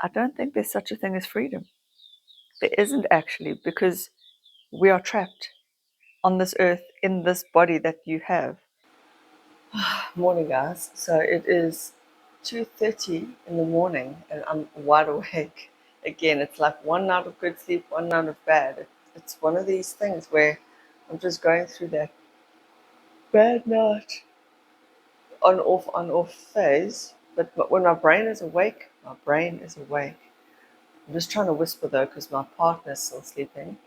I don't think there's such a thing as freedom. There isn't actually, because we are trapped on this earth in this body that you have. Morning, guys. So it is 2:30 in the morning, and I'm wide awake again. It's like one night of good sleep, one night of bad. It's one of these things where I'm just going through that bad night on off phase. But when my brain is awake, my brain is awake. I'm just trying to whisper though, because my partner's still sleeping.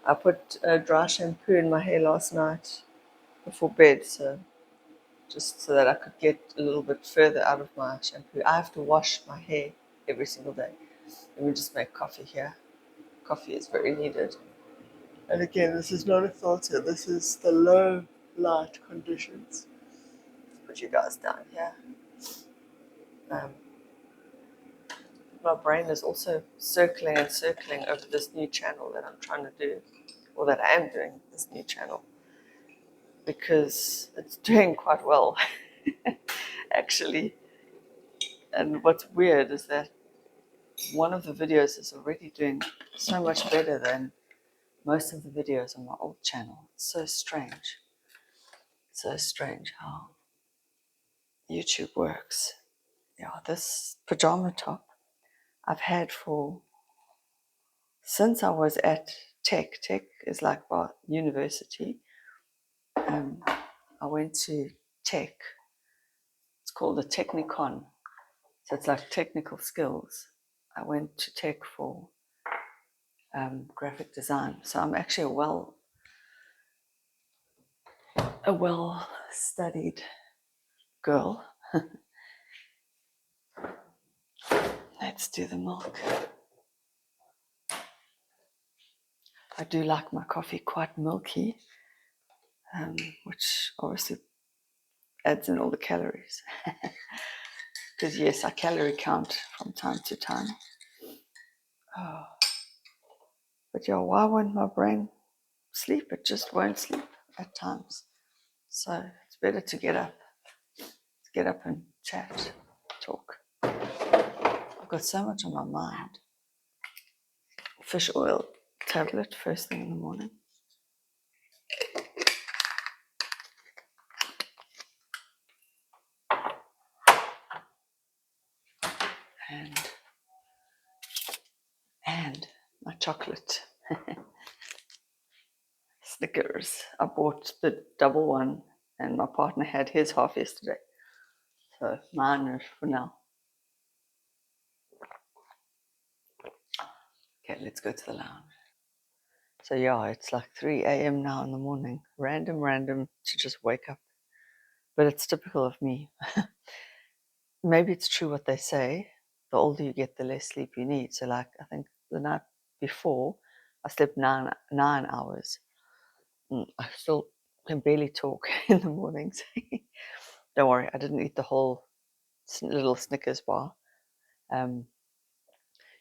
I put dry shampoo in my hair last night before bed, so just so that I could get a little bit further out of my shampoo. I have to wash my hair every single day. And we just make coffee here. Coffee is very needed. And again, this is not a filter. This is the low light conditions. Put you guys down here. My brain is also circling and circling over this new channel that I'm trying to do, or that I am doing, this new channel, because it's doing quite well, actually. And what's weird is that one of the videos is already doing so much better than most of the videos on my old channel. It's so strange. So strange how YouTube works. Yeah, this pajama top I've had since I was at Tech. Tech is like university. I went to Tech. It's called a Technicon. So it's like technical skills. I went to Tech for graphic design. So I'm actually a well-studied girl. Let's do the milk. I do like my coffee quite milky, which obviously adds in all the calories. Because yes, I calorie count from time to time. Oh. But yeah, why won't my brain sleep? It just won't sleep at times. So it's better to get up. Let's get up and chat, talk. I've got so much on my mind. Fish oil tablet first thing in the morning. And my chocolate. Snickers. I bought the double one, and my partner had his half yesterday. So mine is for now. Okay, let's go to the lounge. So yeah, it's like 3 a.m. now in the morning. Random to just wake up. But it's typical of me. Maybe it's true what they say. The older you get, the less sleep you need. So like, I think the night before, I slept nine hours. I still can barely talk in the mornings. Don't worry, I didn't eat the whole little Snickers bar.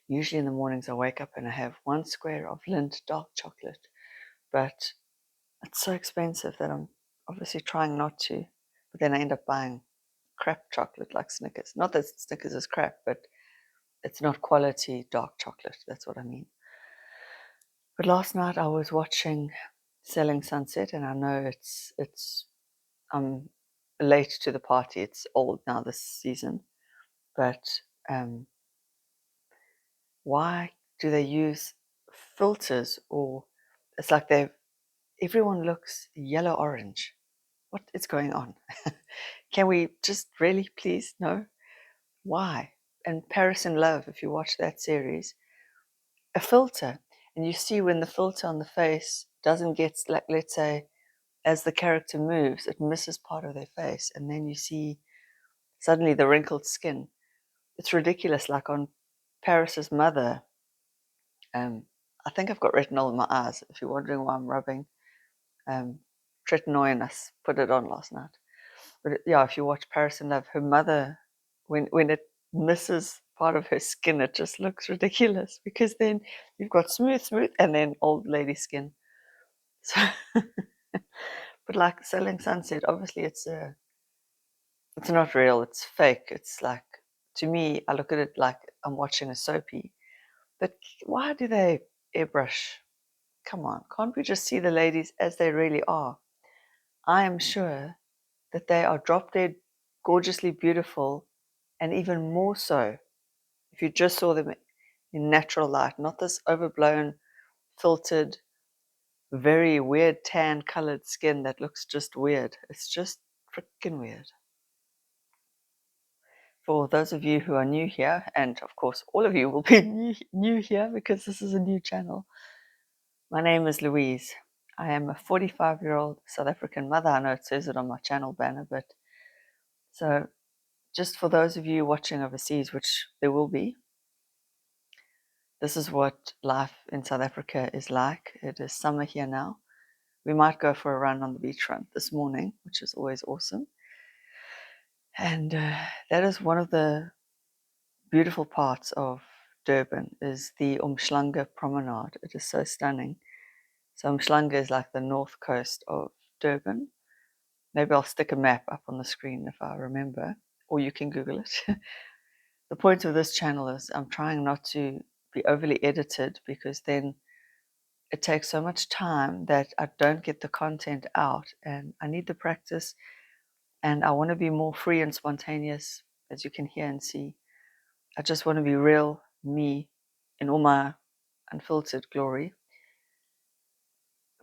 Usually in the mornings I wake up and I have one square of Lindt dark chocolate, but it's so expensive that I'm obviously trying not to. But then I end up buying crap chocolate like Snickers. Not that Snickers is crap, but it's not quality dark chocolate. That's what I mean. But last night I was watching Selling Sunset, and I know I'm late to the party. It's old now this season, but why do they use filters? Or it's like everyone looks yellow orange. What is going on? Can we just really please know why? And Paris in Love, if you watch that series, a filter, and you see when the filter on the face doesn't get, like, let's say, as the character moves, it misses part of their face, and then you see suddenly the wrinkled skin. It's ridiculous. Like on Paris's mother, I think I've got retinol in my eyes. If you're wondering why I'm rubbing tretinoin, I put it on last night. But yeah, if you watch Paris in Love, her mother, when it misses part of her skin, it just looks ridiculous, because then you've got smooth, and then old lady skin. So, but like Selling Sunset, obviously it's not real. It's fake. It's like to me, I look at it like I'm watching a soapy. But why do they airbrush? Come on, can't we just see the ladies as they really are? I am sure that they are drop dead gorgeously beautiful, and even more so if you just saw them in natural light, not this overblown, filtered, very weird tan colored skin that looks just weird. It's just freaking weird. For those of you who are new here, and of course all of you will be new here because this is a new channel, my name is Louise. I am a 45-year-old South African mother. I know it says it on my channel banner, but so just for those of you watching overseas, which there will be, this is what life in South Africa is like. It is summer here now. We might go for a run on the beachfront this morning, which is always awesome. And that is one of the beautiful parts of Durban, is the Umhlanga promenade. It is so stunning. So Umhlanga is like the north coast of Durban. Maybe I'll stick a map up on the screen if I remember, or you can Google it. The point of this channel is I'm trying not to be overly edited, because then it takes so much time that I don't get the content out, and I need the practice, and I want to be more free and spontaneous, as you can hear and see. I just want to be real me in all my unfiltered glory,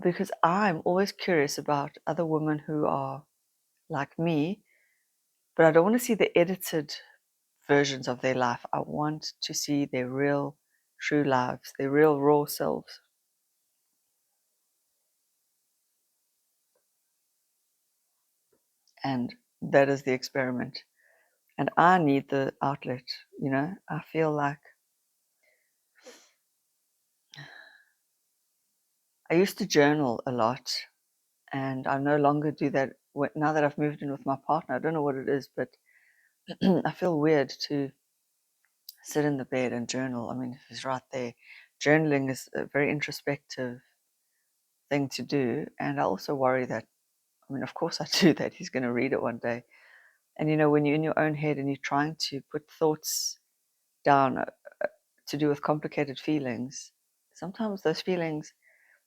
because I'm always curious about other women who are like me, but I don't want to see the edited versions of their life. I want to see their real, true lives, their real, raw selves. And that is the experiment. And I need the outlet, you know. I feel like I used to journal a lot, and I no longer do that. Now that I've moved in with my partner, I don't know what it is, but I feel weird to sit in the bed and journal. I mean, if he's right there, journaling is a very introspective thing to do. And I also worry that, I mean, of course I do that. He's going to read it one day. And, you know, when you're in your own head and you're trying to put thoughts down to do with complicated feelings, sometimes those feelings,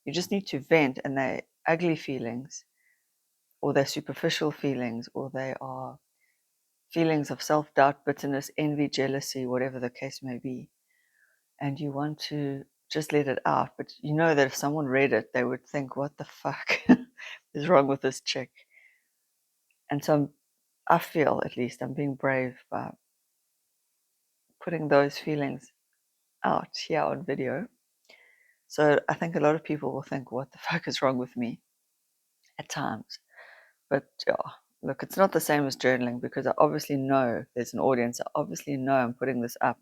you just need to vent, and they're ugly feelings, or they're superficial feelings, or they are feelings of self-doubt, bitterness, envy, jealousy, whatever the case may be. And you want to just let it out. But you know that if someone read it, they would think, what the fuck is wrong with this chick? And so I feel, at least, I'm being brave by putting those feelings out here on video. So I think a lot of people will think, what the fuck is wrong with me at times? But yeah, look, it's not the same as journaling, because I obviously know there's an audience. I obviously know I'm putting this up.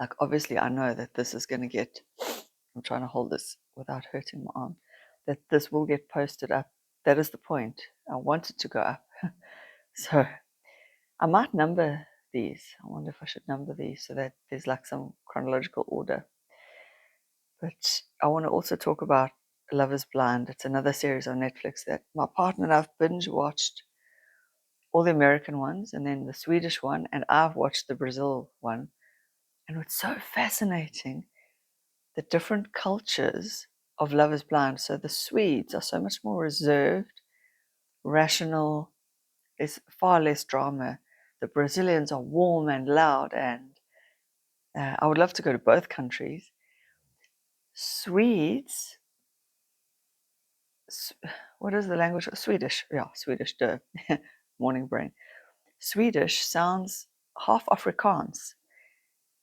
Like, obviously, I know that this is going to get, I'm trying to hold this without hurting my arm, that this will get posted up. That is the point. I want it to go up. So I might number these. I wonder if I should number these so that there's like some chronological order. But I want to also talk about Love is Blind. It's another series on Netflix that my partner and I've binge watched all the American ones and then the Swedish one, and I've watched the Brazil one. And it's so fascinating, the different cultures of Love is Blind. So the Swedes are so much more reserved, rational, there's far less drama. The Brazilians are warm and loud, and I would love to go to both countries. Swedes, what is the language? Swedish, yeah, Swedish, duh. Morning brain. Swedish sounds half Afrikaans.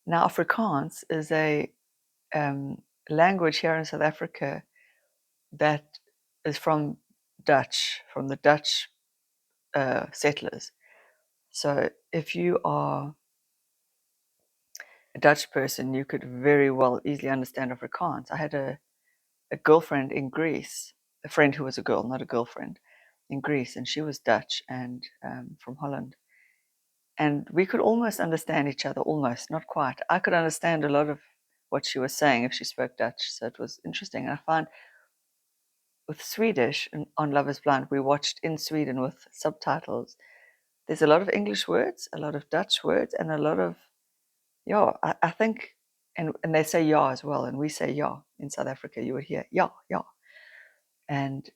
Now, Afrikaans is a language here in South Africa that is from Dutch, from the Dutch settlers. So if you are a Dutch person, you could very well easily understand Afrikaans. I had a girlfriend in Greece, a friend who was a girl, not a girlfriend, in Greece, and she was Dutch and from Holland. And we could almost understand each other, almost, not quite. I could understand a lot of what she was saying if she spoke Dutch, so it was interesting. And I find with Swedish on Love is Blind, we watched in Sweden with subtitles. There's a lot of English words, a lot of Dutch words, and a lot of, yeah, I think, and they say ja as well, and we say ja in South Africa. You would hear ja, ja. And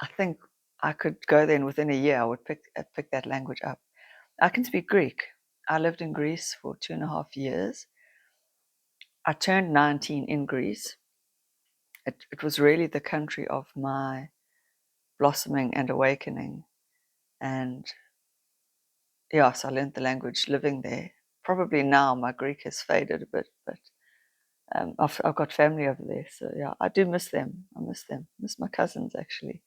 I think I could go there, and within a year, I would pick that language up. I can speak Greek. I lived in Greece for 2.5 years. I turned 19 in Greece. It was really the country of my blossoming and awakening. And yes, I learned the language living there. Probably now my Greek has faded a bit, but I've got family over there. So yeah, I do miss them. I miss them. I miss my cousins, actually.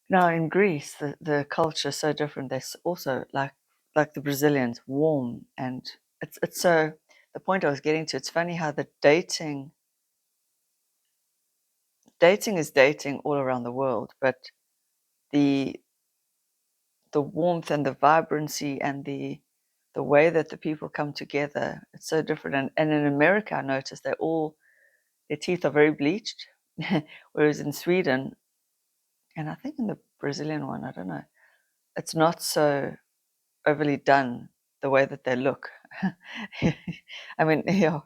Now in Greece, the culture is so different. They're also like the Brazilians, warm, and it's so. The point I was getting to, it's funny how the dating is dating all around the world, but the warmth and the vibrancy and the way that the people come together, it's so different. And in America, I noticed their teeth are very bleached, whereas in Sweden, and I think in the Brazilian one, I don't know, it's not so overly done the way that they look. I mean, yeah.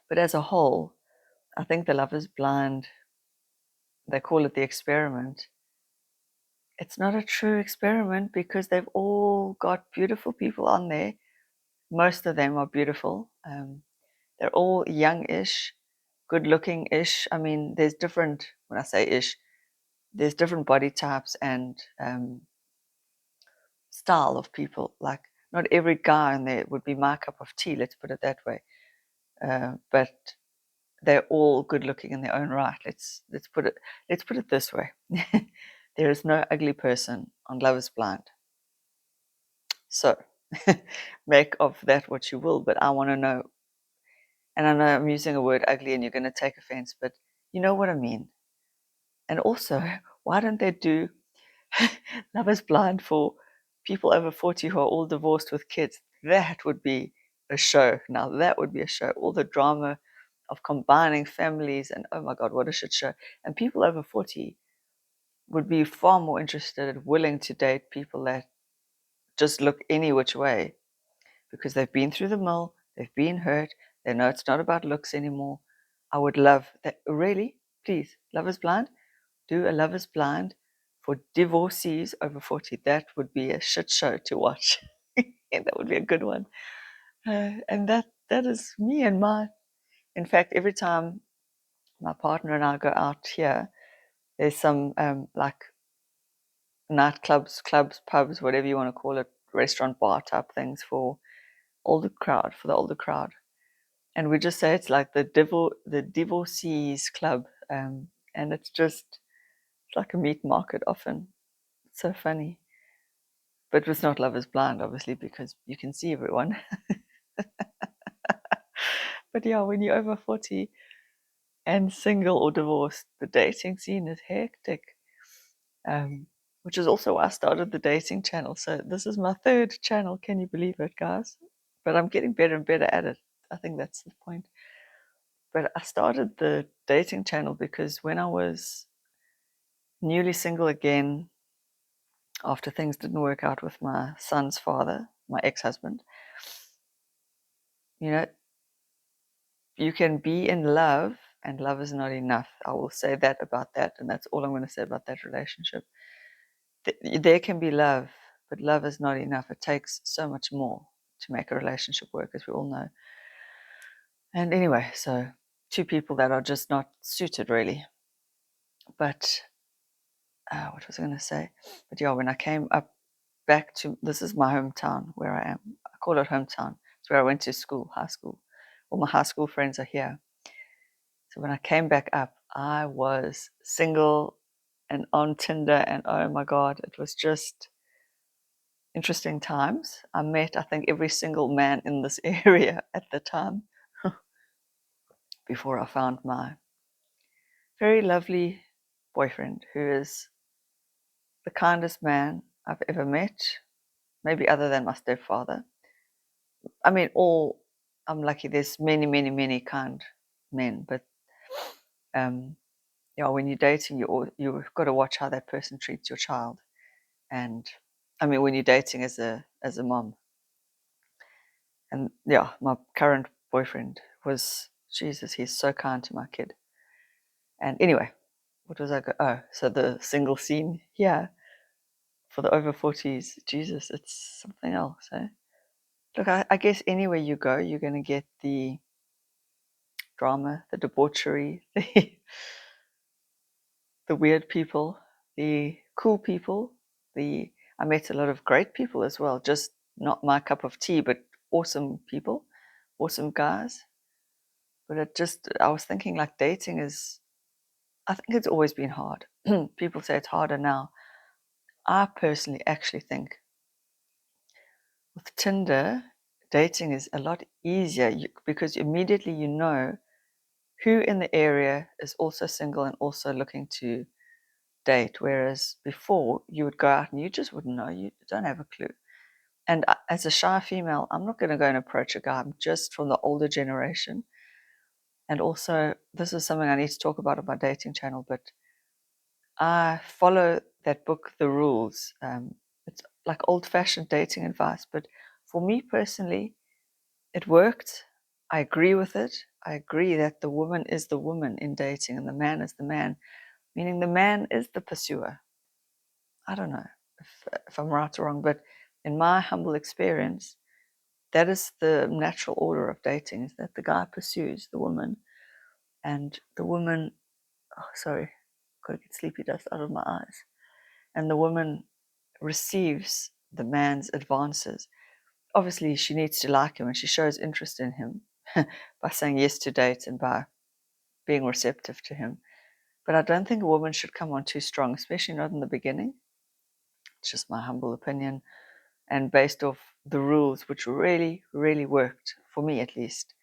But as a whole, I think the Love is Blind, they call it the experiment. It's not a true experiment because they've all got beautiful people on there. Most of them are beautiful. They're all young-ish, good-looking-ish. I mean, there's different, when I say ish, there's different body types and style of people. Like, not every guy in there would be my cup of tea, let's put it that way. But they're all good-looking in their own right. Let's put it this way. There is no ugly person on Love is Blind. So make of that what you will, but I want to know, and I know I'm using a word ugly and you're going to take offense, but you know what I mean. And also, why don't they do Love is Blind for people over 40 who are all divorced with kids? That would be a show. Now, that would be a show. All the drama of combining families, and oh my God, what a shit show. And people over 40 would be far more interested and willing to date people that just look any which way because they've been through the mill, they've been hurt, they know it's not about looks anymore. I would love that. Really, please, Love is Blind, do a Love is Blind for divorcees over 40. That would be a shit show to watch. That would be a good one. And that is me and my. In fact, every time my partner and I go out here, there's some like nightclubs, clubs, pubs, whatever you want to call it, restaurant bar type things for the older crowd. And we just say it's like the divorcees club, and it's like a meat market often. It's so funny, but it's not Love is Blind, obviously, because you can see everyone. But yeah, when you're over 40 and single or divorced, the dating scene is hectic. Which is also why I started the dating channel. So this is my third channel. Can you believe it, guys? But I'm getting better and better at it. I think that's the point. But I started the dating channel because when I was newly single again, after things didn't work out with my son's father, my ex-husband, you know, you can be in love and love is not enough. I will say that about that, and that's all I'm going to say about that relationship. There can be love, but love is not enough. It takes so much more to make a relationship work, as we all know. And anyway, so two people that are just not suited, really. But what was I going to say? But yeah, when I came up back to, this is my hometown where I am. I call it hometown. It's where I went to school, high school. All my high school friends are here. So when I came back up, I was single and on Tinder, and oh my God, it was just interesting times. I met, I think, every single man in this area at the time before I found my very lovely boyfriend, who is the kindest man I've ever met, maybe other than my stepfather. I mean, all I'm lucky. There's many, many, many kind men, but yeah, when you're dating, you've got to watch how that person treats your child. And I mean, when you're dating as a mom, and yeah, my current boyfriend was, Jesus, he's so kind to my kid. And anyway, what was I go? Oh, so the single scene, yeah, for the over 40s, Jesus, it's something else, eh? Look, I guess anywhere you go, you're going to get the drama, the debauchery, the weird people, the cool people. I met a lot of great people as well, just not my cup of tea, but awesome people, awesome guys. But I was thinking like dating is, I think it's always been hard. People say it's harder now. I personally actually think with Tinder, dating is a lot easier because immediately you know who in the area is also single and also looking to date. Whereas before, you would go out and you just wouldn't know. You don't have a clue. And as a shy female, I'm not going to go and approach a guy. I'm just from the older generation. And also, this is something I need to talk about on my dating channel, but I follow that book, The Rules. It's like old-fashioned dating advice, but for me personally, it worked. I agree with it. I agree that the woman is the woman in dating and the man is the man, meaning the man is the pursuer. I don't know if I'm right or wrong, but in my humble experience, that is the natural order of dating, is that the guy pursues the woman and the woman, oh, sorry, got to get sleepy dust out of my eyes. And the woman receives the man's advances. Obviously, she needs to like him and she shows interest in him by saying yes to dates and by being receptive to him. But I don't think a woman should come on too strong, especially not in the beginning. It's just my humble opinion and based off the rules, which really, really worked, for me at least.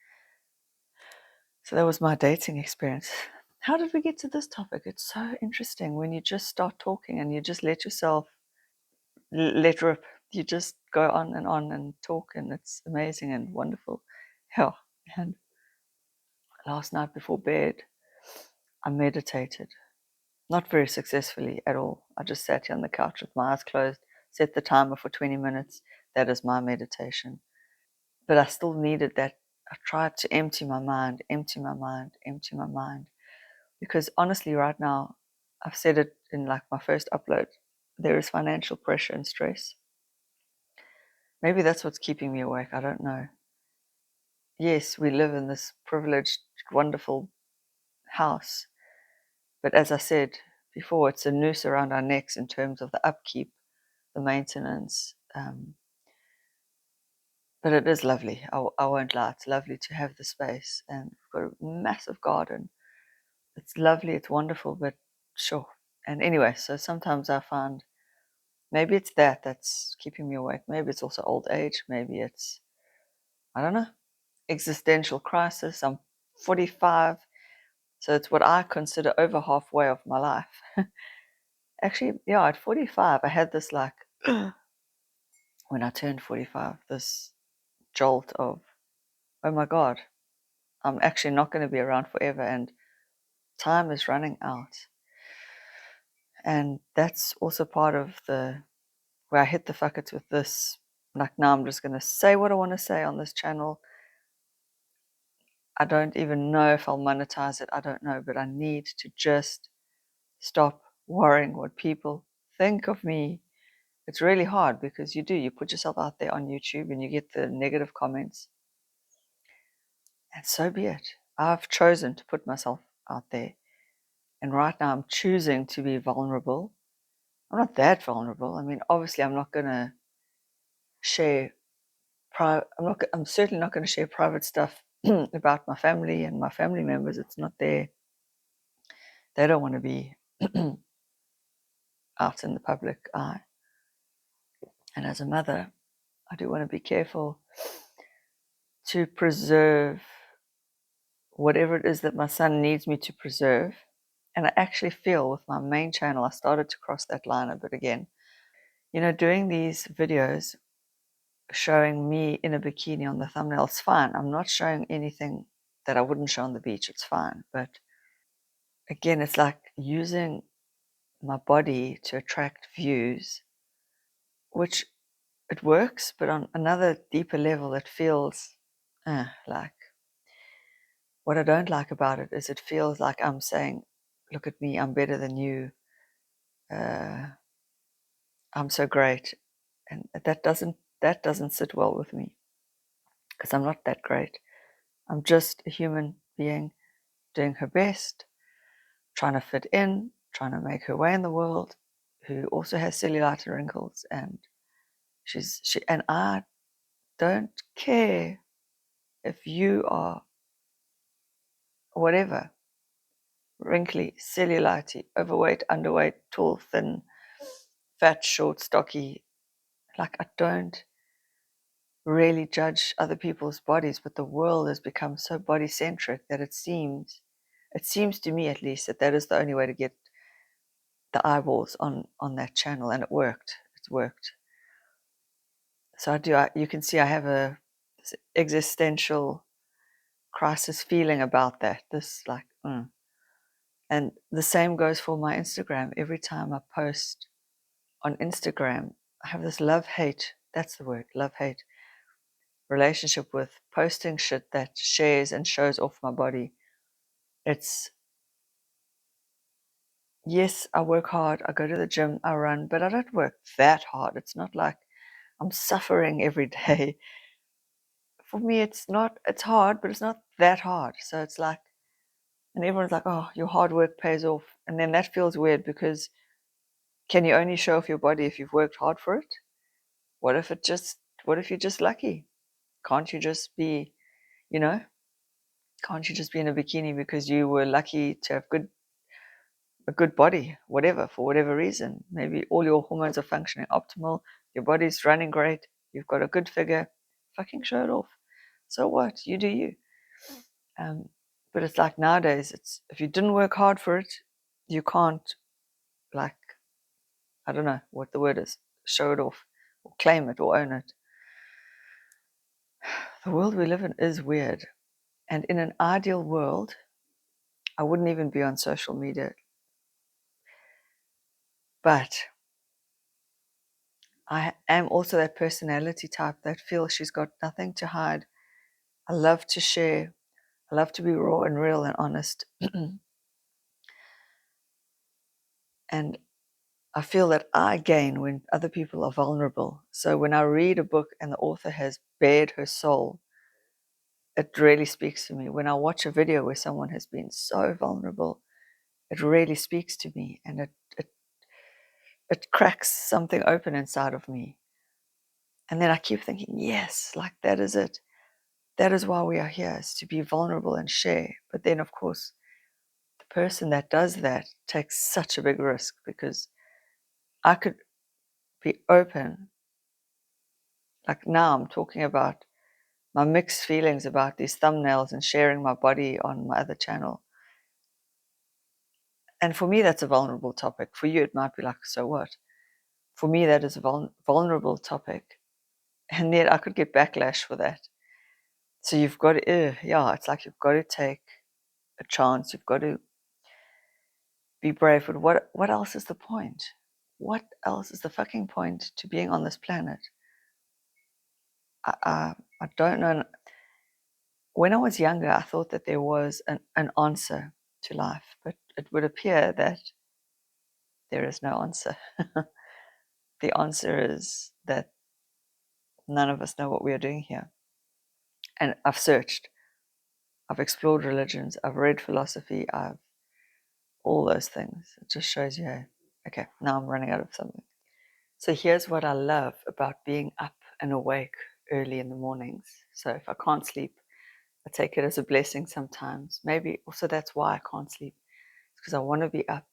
So that was my dating experience. How did we get to this topic? It's so interesting when you just start talking and you just let yourself let rip. You just go on and talk, and it's amazing and wonderful. Yeah. And last night before bed, I meditated. Not very successfully at all. I just sat here on the couch with my eyes closed, set the timer for 20 minutes. That is my meditation. But I still needed that. I tried to empty my mind, empty my mind, empty my mind. Because honestly, right now, I've said it in like my first upload, there is financial pressure and stress. Maybe that's what's keeping me awake. I don't know. Yes, we live in this privileged, wonderful house. But as I said before, it's a noose around our necks in terms of the upkeep, the maintenance. But it is lovely. I won't lie. It's lovely to have the space. And we've got a massive garden. It's lovely. It's wonderful, but sure. And anyway, so sometimes I find maybe it's that's keeping me awake. Maybe it's also old age. Maybe it's, I don't know, existential crisis. I'm 45. So it's what I consider over halfway of my life. Actually, yeah, at 45, I had this like, when I turned 45, this jolt of, oh my God, I'm actually not going to be around forever and time is running out. And that's also part of where I hit the fuckets with this. Like now I'm just going to say what I want to say on this channel. I don't even know if I'll monetize it. I don't know, but I need to just stop worrying what people think of me. It's really hard because you put yourself out there on YouTube and you get the negative comments. And so be it. I've chosen to put myself out there. And right now I'm choosing to be vulnerable. I'm not that vulnerable. I mean, obviously I'm not going to share I'm certainly not going to share private stuff about my family and my family members. It's not there. They don't want to be out in the public eye. And as a mother, I do want to be careful to preserve whatever it is that my son needs me to preserve. And I actually feel with my main channel, I started to cross that line a bit again. You know, doing these videos, showing me in a bikini on the thumbnail. It's fine. I'm not showing anything that I wouldn't show on the beach. It's fine. But again, it's like using my body to attract views, which it works, but on another deeper level, it feels like, what I don't like about it is it feels like I'm saying, look at me, I'm better than you, I'm so great. And that doesn't sit well with me, because I'm not that great. I'm just a human being doing her best, trying to fit in, trying to make her way in the world, who also has cellulite and wrinkles, and I don't care if you are whatever, wrinkly, cellulite, overweight, underweight, tall, thin, fat, short, stocky. Like, I don't really judge other people's bodies, but the world has become so body centric that it seems to me at least that is the only way to get the eyeballs on that channel, and it's worked. So you can see I have this existential crisis feeling about that, this like and the same goes for my Instagram. Every time I post on Instagram, I have this love-hate, that's the word, love-hate relationship with posting shit that shares and shows off my body. It's, yes, I work hard, I go to the gym, I run, but I don't work that hard. It's not like I'm suffering every day. For me, it's hard, but it's not that hard. So it's like, and everyone's like, oh, your hard work pays off. And then that feels weird, because can you only show off your body if you've worked hard for it? What if you're just lucky? Can't you just be, you know, can't you just be in a bikini because you were lucky to have a good body, whatever, for whatever reason? Maybe all your hormones are functioning optimal, your body's running great, you've got a good figure, fucking show it off. So what? You do you. But it's like nowadays, it's, if you didn't work hard for it, you can't, like, I don't know what the word is, show it off or claim it or own it. The world we live in is weird. And in an ideal world, I wouldn't even be on social media. But I am also that personality type that feels she's got nothing to hide. I love to share. I love to be raw and real and honest. And I feel that I gain when other people are vulnerable. So when I read a book and the author has bared her soul, it really speaks to me. When I watch a video where someone has been so vulnerable, it really speaks to me, and it cracks something open inside of me. And then I keep thinking, yes, like that is it. That is why we are here, is to be vulnerable and share. But then, of course, the person that does that takes such a big risk, because I could be open. Like now I'm talking about my mixed feelings about these thumbnails and sharing my body on my other channel. And for me, that's a vulnerable topic. For you, it might be like, so what? For me, that is a vulnerable topic. And yet I could get backlash for that. So you've got to, yeah, it's like you've got to take a chance. You've got to be brave. But what else is the point? What else is the fucking point to being on this planet? I don't know. When I was younger, I thought that there was an answer to life, but it would appear that there is no answer. The answer is that none of us know what we are doing here. And I've searched, I've explored religions, I've read philosophy, I've all those things. It just shows you, hey, okay, now I'm running out of something. So here's what I love about being up and awake early in the mornings. So if I can't sleep, I take it as a blessing sometimes. Maybe also that's why I can't sleep. It's because I want to be up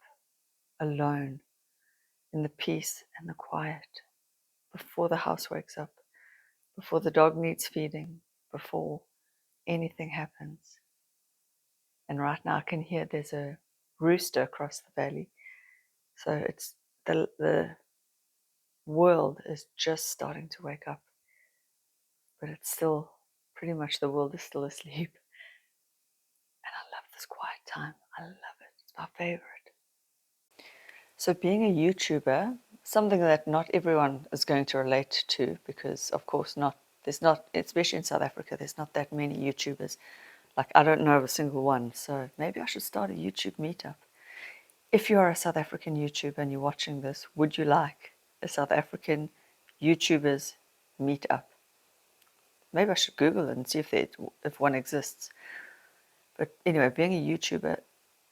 alone in the peace and the quiet before the house wakes up, before the dog needs feeding, before anything happens. And right now I can hear there's a rooster across the valley. So it's the world is just starting to wake up. but it's still pretty much the world is still asleep. And I love this quiet time. I love it. It's my favorite. So being a YouTuber, something that not everyone is going to relate to, because of course there's not, especially in South Africa, there's not that many YouTubers. Like I don't know of a single one. So maybe I should start a YouTube meetup. If you are a South African YouTuber and you're watching this, would you like a South African YouTubers meetup? Maybe I should Google it and see if one exists. But anyway, being a YouTuber,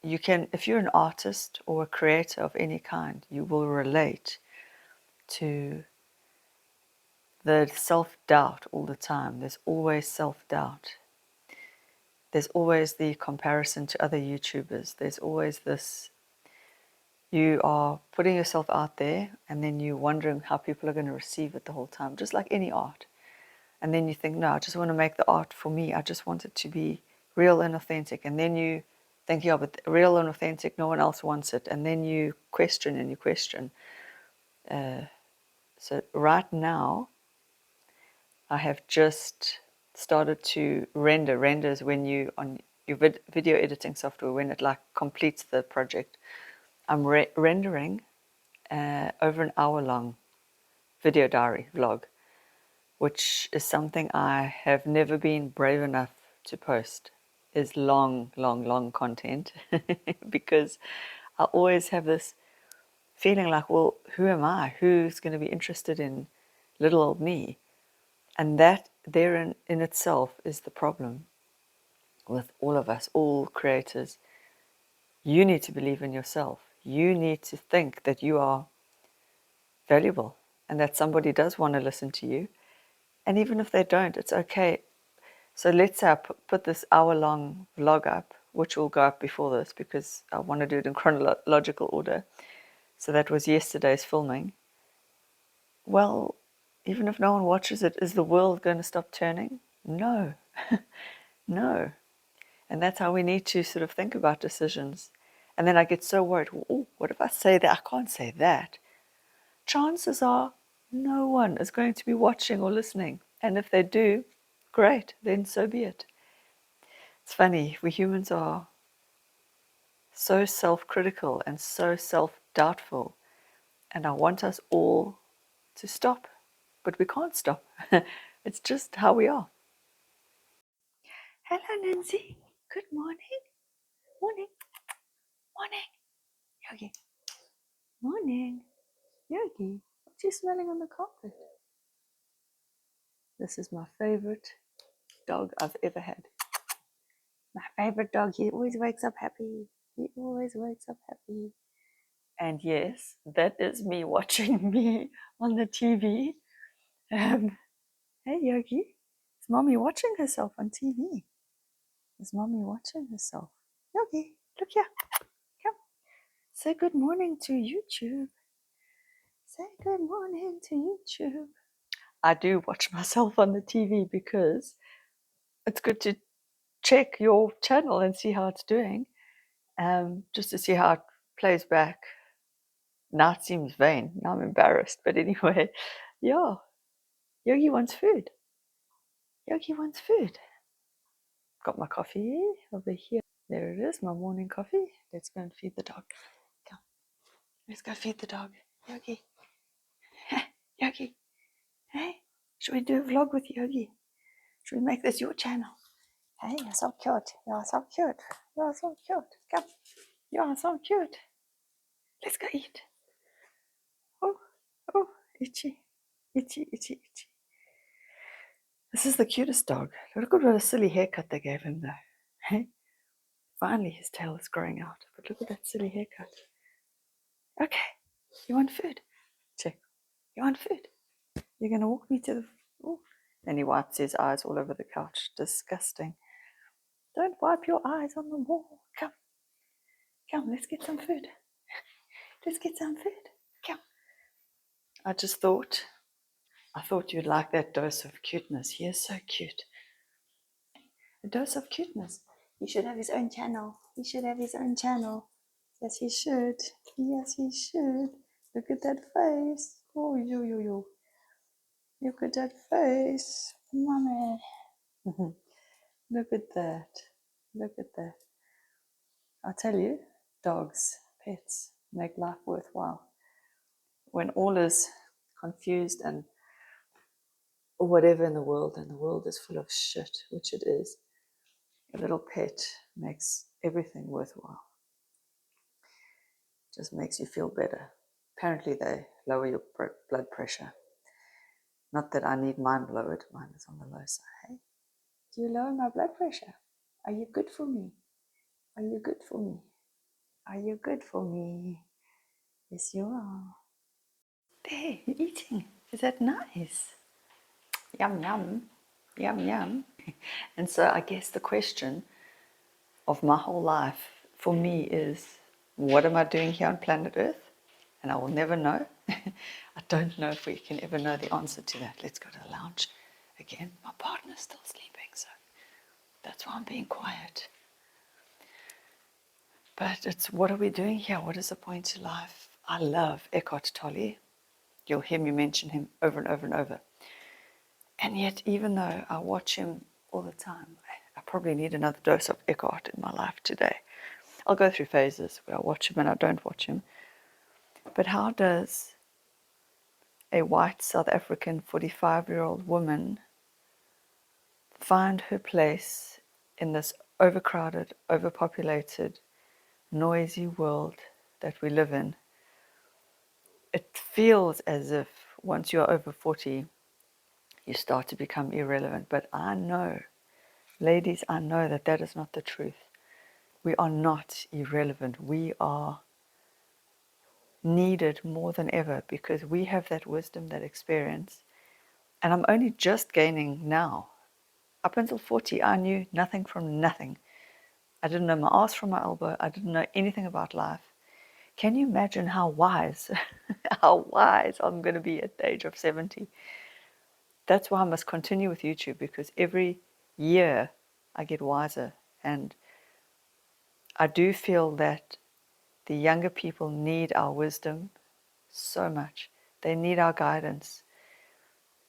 you can, if you're an artist or a creator of any kind, you will relate to the self-doubt all the time. There's always self-doubt. There's always the comparison to other YouTubers. There's always this, you are putting yourself out there and then you're wondering how people are going to receive it the whole time, just like any art. And then you think, no, I just want to make the art for me. I just want it to be real and authentic. And then you think, yeah, but real and authentic, no one else wants it. And then you question and you question. So right now, I have just started to render. Render is when you, on your video editing software, when it like completes the project. I'm rendering over an hour long video diary vlog, which is something I have never been brave enough to post, is long, long, long content because I always have this feeling like, well, who am I? Who's going to be interested in little old me? And that therein in itself is the problem with all of us, all creators. You need to believe in yourself. You need to think that you are valuable and that somebody does want to listen to you. And even if they don't, it's okay. So let's say I put this hour-long vlog up, which will go up before this because I want to do it in chronological order. So that was yesterday's filming. Well, even if no one watches it, is the world going to stop turning? No. No. And that's how we need to sort of think about decisions. And then I get so worried, oh, what if I say that? I can't say that. Chances are no one is going to be watching or listening. And if they do, great, then so be it. It's funny, we humans are so self-critical and so self-doubtful. And I want us all to stop, but we can't stop. It's just how we are. Hello, Nancy. Good morning. Morning. Morning. Yogi. Morning. Yogi. What's you smelling on the carpet? This is my favorite dog I've ever had. My favorite dog. He always wakes up happy. He always wakes up happy. And yes, that is me watching me on the TV. Hey, Yogi. Is mommy watching herself on TV? Is mommy watching herself? Yogi, look here. Come. Say good morning to YouTube. Say good morning to YouTube. I do watch myself on the TV because it's good to check your channel and see how it's doing, just to see how it plays back. Now it seems vain. Now I'm embarrassed. But anyway, yeah. Yogi wants food. Yogi wants food. Got my coffee over here. There it is, my morning coffee. Let's go and feed the dog. Come. Let's go feed the dog. Yogi. Yogi. Hey, should we do a vlog with Yogi? Should we make this your channel? Hey, you're so cute. You're so cute. You're so cute. Come. You're so cute. Let's go eat. Oh, oh, itchy. Itchy, itchy, itchy. This is the cutest dog. Look at what a silly haircut they gave him, though. Hey? Finally, his tail is growing out. But look at that silly haircut. Okay. You want food? Check. You want food? You're going to walk me to the... Oh. And he wipes his eyes all over the couch. Disgusting. Don't wipe your eyes on the wall. Come. Come, let's get some food. Let's get some food. Come. I thought you'd like that dose of cuteness. He is so cute. A dose of cuteness. He should have his own channel. He should have his own channel. Yes, he should. Yes, he should. Look at that face. Oh, yo. Look at that face. Mommy. Look at that. Look at that. I tell you, dogs, pets make life worthwhile. When all is confused and whatever in the world, and the world is full of shit, which it is, a little pet makes everything worthwhile. Just makes you feel better. Apparently, they lower your blood pressure. Not that I need mine lowered, mine is on the low side. Hey, do you lower my blood pressure? Are you good for me? Are you good for me? Are you good for me? Yes, you are. There, you're eating. Is that nice? Yum, yum. Yum, yum. And so I guess the question of my whole life for me is, what am I doing here on planet Earth? And I will never know. I don't know if we can ever know the answer to that. Let's go to the lounge again. My partner's still sleeping, so that's why I'm being quiet. But it's, what are we doing here? What is the point to life? I love Eckhart Tolle. You'll hear me mention him over and over and over. And yet, even though I watch him all the time, I probably need another dose of Eckhart in my life today. I'll go through phases where I watch him and I don't watch him. But how does a white South African 45-year-old woman find her place in this overcrowded, overpopulated, noisy world that we live in? It feels as if once you're over 40, you start to become irrelevant. But I know, ladies, I know that that is not the truth. We are not irrelevant. We are needed more than ever because we have that wisdom, that experience. And I'm only just gaining now. Up until 40, I knew nothing from nothing. I didn't know my ass from my elbow. I didn't know anything about life. Can you imagine how wise, how wise I'm going to be at the age of 70? That's why I must continue with YouTube, because every year I get wiser. And I do feel that the younger people need our wisdom so much. They need our guidance.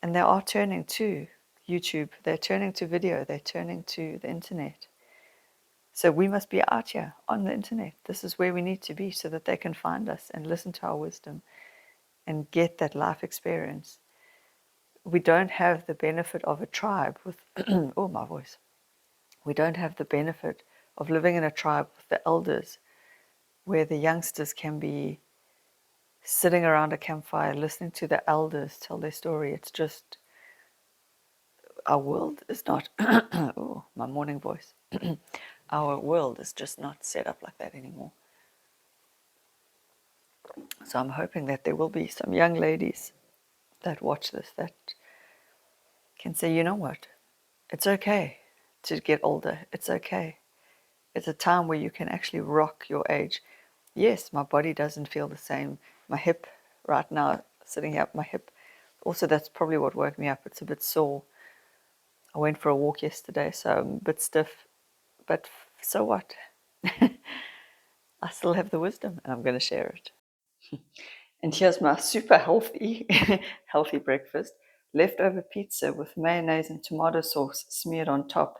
And they are turning to YouTube. They're turning to video. They're turning to the internet. So we must be out here on the internet. This is where we need to be so that they can find us and listen to our wisdom and get that life experience. We don't have the benefit of a tribe with, oh, my voice. We don't have the benefit of living in a tribe with the elders where the youngsters can be sitting around a campfire listening to the elders tell their story. It's just, our world is not, oh, my morning voice. Our world is just not set up like that anymore. So I'm hoping that there will be some young ladies that watch this that can say, you know what, it's okay to get older. It's okay. It's a time where you can actually rock your age. Yes, my body doesn't feel the same. My hip right now, sitting here, my hip, also that's probably what woke me up. It's a bit sore. I went for a walk yesterday, so I'm a bit stiff. But so what? I still have the wisdom and I'm going to share it. And here's my super healthy, healthy breakfast. Leftover pizza with mayonnaise and tomato sauce smeared on top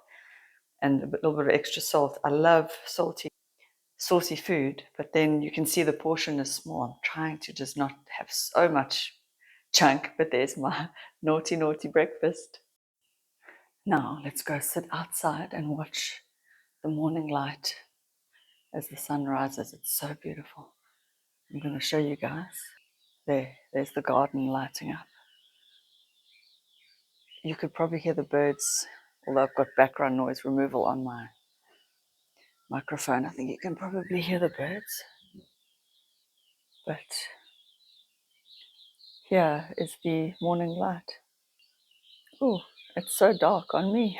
and a little bit of extra salt. I love saucy food, but then you can see the portion is small. I'm trying to just not have so much chunk, but there's my naughty, naughty breakfast. Now let's go sit outside and watch the morning light as the sun rises. It's so beautiful. I'm going to show you guys. There's the garden lighting up. You could probably hear the birds, although I've got background noise removal on my microphone. I think you can probably hear the birds. But here is the morning light. Oh, it's so dark on me.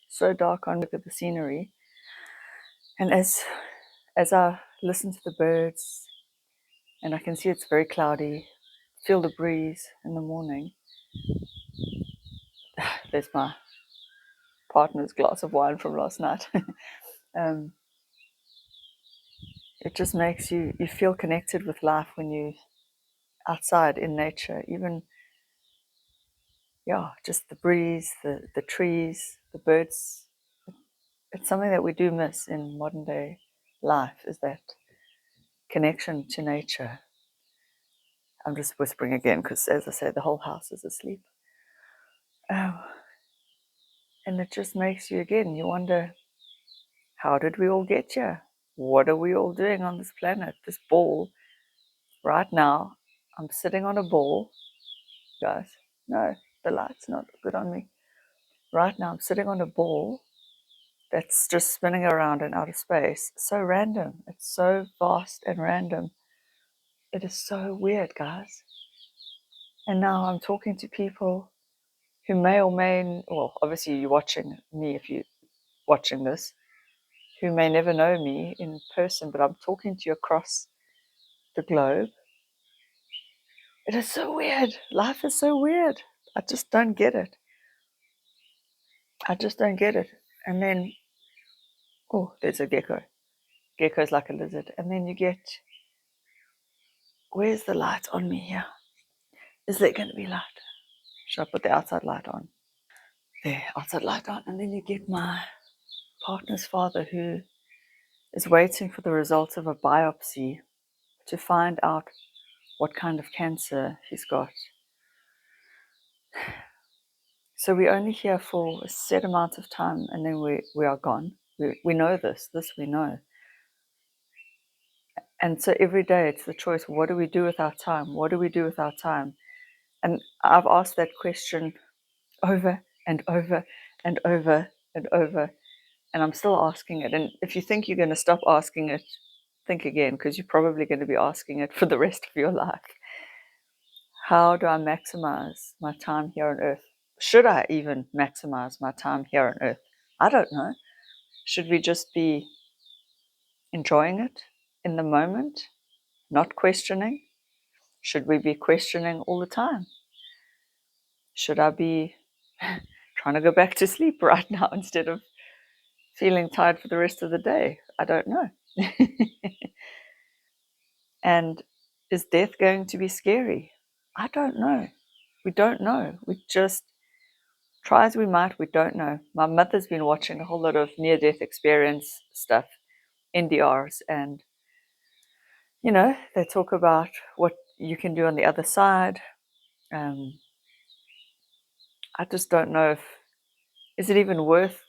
So dark on, look at the scenery. And as I listen to the birds, and I can see it's very cloudy, feel the breeze in the morning. There's my partner's glass of wine from last night. It just makes you feel connected with life when you outside in nature. Even yeah, just the breeze, the trees, the birds. It's something that we do miss in modern day life, is that connection to nature. I'm just whispering again because, as I said, the whole house is asleep. Oh, and it just makes you, again, you wonder, how did we all get here? What are we all doing on this planet? This ball, right now, I'm sitting on a ball, guys. No, the light's not good on me. Right now, I'm sitting on a ball that's just spinning around in outer space. So random. It's so vast and random. It is so weird, guys. And now I'm talking to people who may or may, well, obviously you're watching me if you're watching this, who may never know me in person, but I'm talking to you across the globe. It is so weird. Life is so weird. I just don't get it. I just don't get it. And then, oh, there's a gecko. Gecko's like a lizard. And then you get, where's the light on me here? Is there going to be light? Should I put the outside light on? There, outside light on. And then you get my partner's father, who is waiting for the results of a biopsy to find out what kind of cancer he's got. So we're only here for a set amount of time, and then we are gone. We know this we know. And so every day it's the choice, what do we do with our time? What do we do with our time? And I've asked that question over and over and over and over, and I'm still asking it. And if you think you're going to stop asking it, think again, because you're probably going to be asking it for the rest of your life. How do I maximize my time here on earth? Should I even maximize my time here on earth? I don't know. Should we just be enjoying it in the moment, not questioning? Should we be questioning all the time? Should I be trying to go back to sleep right now instead of feeling tired for the rest of the day? I don't know. And is death going to be scary? I don't know. We don't know. We just try as we might, we don't know. My mother's been watching a whole lot of near-death experience stuff, NDRs, and they talk about what you can do on the other side. I just don't know if is it even worth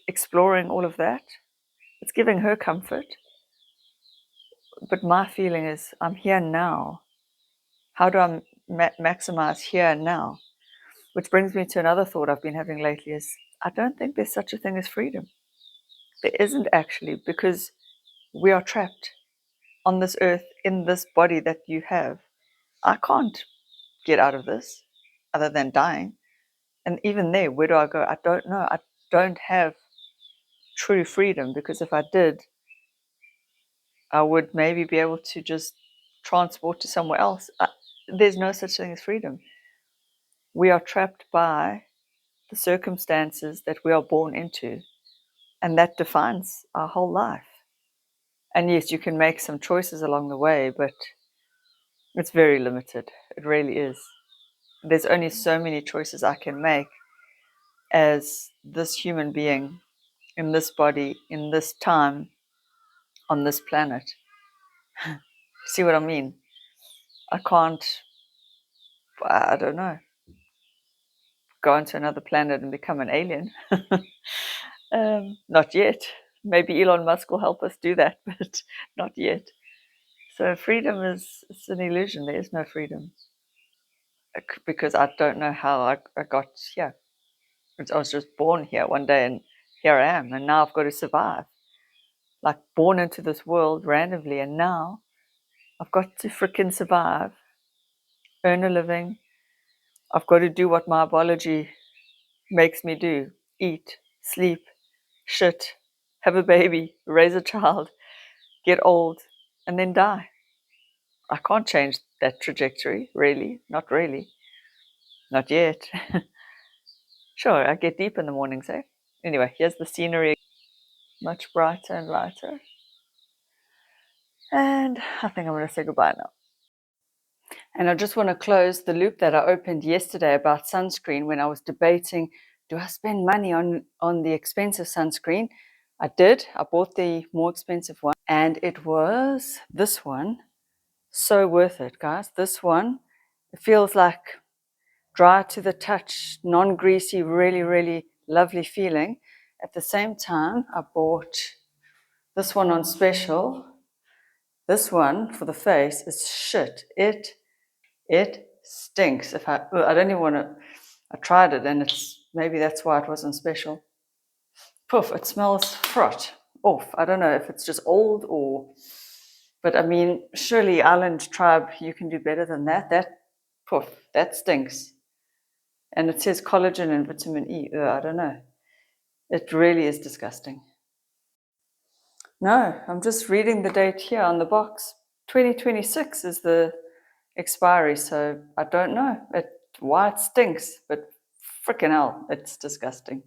exploring all of that. It's giving her comfort, but my feeling is I'm here now. How do I maximize here and now? Which brings me to another thought I've been having lately is I don't think there's such a thing as freedom. There isn't actually, because we are trapped on this earth in this body that you have. I can't get out of this other than dying. And even there, where do I go? I don't know. I don't have true freedom, because if I did, I would maybe be able to just transport to somewhere else. There's no such thing as freedom. We are trapped by the circumstances that we are born into, and that defines our whole life. And yes, you can make some choices along the way, but it's very limited. It really is. There's only so many choices I can make as this human being in this body, in this time, on this planet. See what I mean? I can't, I don't know, go onto another planet and become an alien. Not yet. Maybe Elon Musk will help us do that, but not yet. So freedom it's an illusion. There is no freedom, because I don't know how I got here. I was just born here one day, and here I am, and now I've got to survive. Like, born into this world randomly, and now I've got to freaking survive, earn a living. I've got to do what my biology makes me do: eat, sleep, shit, have a baby, raise a child, get old, and then die. I can't change that trajectory, really. Not really. Not yet. Sure, I get deep in the mornings, eh? Anyway, here's the scenery, much brighter and lighter. And I think I'm going to say goodbye now. And I just want to close the loop that I opened yesterday about sunscreen when I was debating, do I spend money on the expensive sunscreen? I did. I bought the more expensive one, and it was this one. So worth it, guys. This one, it feels like dry to the touch, non-greasy, really, really lovely feeling. At the same time, I bought this one on special. This one for the face is shit. It stinks. I don't even want to. I tried it, and maybe that's why it wasn't special. Poof! It smells fraught off. I don't know if it's just old but I mean, surely Island Tribe, you can do better than that. That stinks. And it says collagen and vitamin E. I don't know. It really is disgusting. No, I'm just reading the date here on the box. 2026 is the expiry, so I don't know why it stinks, but frickin' hell, it's disgusting.